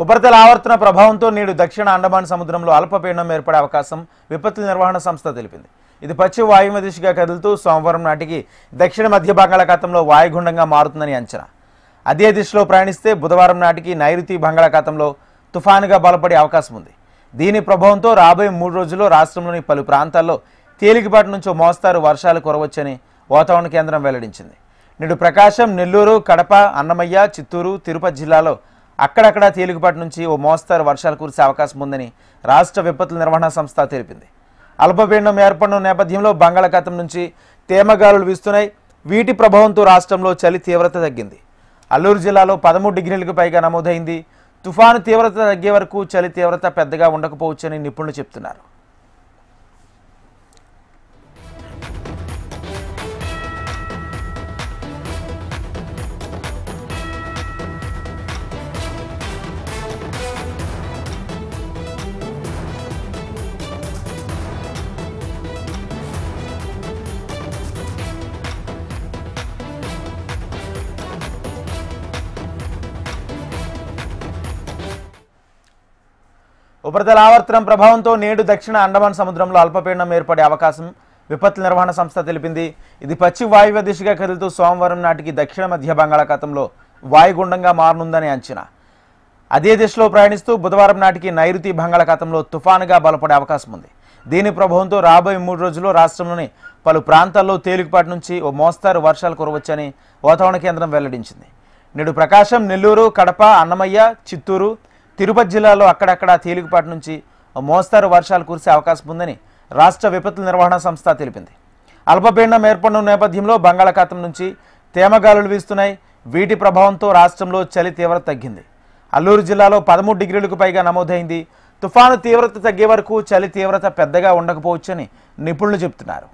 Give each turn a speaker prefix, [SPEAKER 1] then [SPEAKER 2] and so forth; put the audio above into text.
[SPEAKER 1] ఉపరితల ఆవర్తన ప్రభావంతో నేడు దక్షిణ అండమాన్ సముద్రంలో అల్పపీడనం ఏర్పడే అవకాశం విపత్తుల నిర్వహణ సంస్థ తెలిపింది. ఇది పశ్చిమ వాయువ్య దిశగా కదులుతూ సోమవారం నాటికి దక్షిణ మధ్య బంగాళాఖాతంలో వాయుగుండంగా మారుతుందని అంచనా. అదే దిశలో ప్రయాణిస్తే బుధవారం నాటికి నైరుతి బంగాళాఖాతంలో తుఫానుగా బలపడే అవకాశం ఉంది. దీని ప్రభావంతో రాబోయే 3 రోజుల్లో రాష్ట్రంలోని పలు ప్రాంతాల్లో తేలికపాటి నుంచి మోస్తారు వర్షాలు కురవచ్చని వాతావరణ కేంద్రం వెల్లడించింది. నేడు ప్రకాశం, నెల్లూరు, కడప, అన్నమయ్య, చిత్తూరు, తిరుపతి జిల్లాలో అక్కడక్కడ తేలికపాటి నుంచి మోస్తారు వర్షాలు కురిసే అవకాశం ఉందని రాష్ట్ర విపత్తుల నిర్వహణ సంస్థ తెలిపింది. అల్పపీడనం ఏర్పడిన నేపథ్యంలో బంగాళాఖాతం నుంచి తేమగాలులు వీస్తున్నాయి. వీటి ప్రభావంతో రాష్ట్రంలో చలి తీవ్రత తగ్గింది. అల్లూరు జిల్లాలో 13 డిగ్రీలకు పైగా నమోదైంది. తుఫాను తీవ్రత తగ్గే వరకు చలి తీవ్రత పెద్దగా ఉండకపోవచ్చని నిపుణులు చెప్తున్నారు. ఉపరితల ఆవర్తనం ప్రభావంతో నేడు దక్షిణ అండమాన్ సముద్రంలో అల్పపీడనం ఏర్పడే అవకాశం విపత్తుల నిర్వహణ సంస్థ తెలిపింది. ఇది పశ్చిమ వాయువ్య దిశగా కదులుతూ సోమవారం నాటికి దక్షిణ మధ్య బంగాళాఖాతంలో వాయుగుండంగా మారనుందని అంచనా. అదే దిశలో ప్రయాణిస్తూ బుధవారం నాటికి నైరుతి బంగాళాఖాతంలో తుఫానుగా బలపడే అవకాశం ఉంది. దీని ప్రభావంతో రాబోయే 3 రోజుల్లో రాష్ట్రంలోని పలు ప్రాంతాల్లో తేలికపాటి నుంచి మోస్తారు వర్షాలు కురవచ్చని వాతావరణ కేంద్రం వెల్లడించింది. నేడు ప్రకాశం, నెల్లూరు, కడప, అన్నమయ్య, చిత్తూరు, తిరుపతి జిల్లాలో అక్కడక్కడ తేలికపాటి నుంచి మోస్తారు వర్షాలు కురిసే అవకాశం ఉందని రాష్ట్ర విపత్తుల నిర్వహణ సంస్థ తెలిపింది. అల్పపీడనం ఏర్పడిన నేపథ్యంలో బంగాళాఖాతం నుంచి తేమగాలులు వీస్తున్నాయి. వీటి ప్రభావంతో రాష్ట్రంలో చలి తీవ్రత తగ్గింది. అల్లూరు జిల్లాలో 13 డిగ్రీలకు పైగా నమోదైంది. తుఫాను తీవ్రత తగ్గే వరకు చలి తీవ్రత పెద్దగా ఉండకపోవచ్చని నిపుణులు చెబుతున్నారు.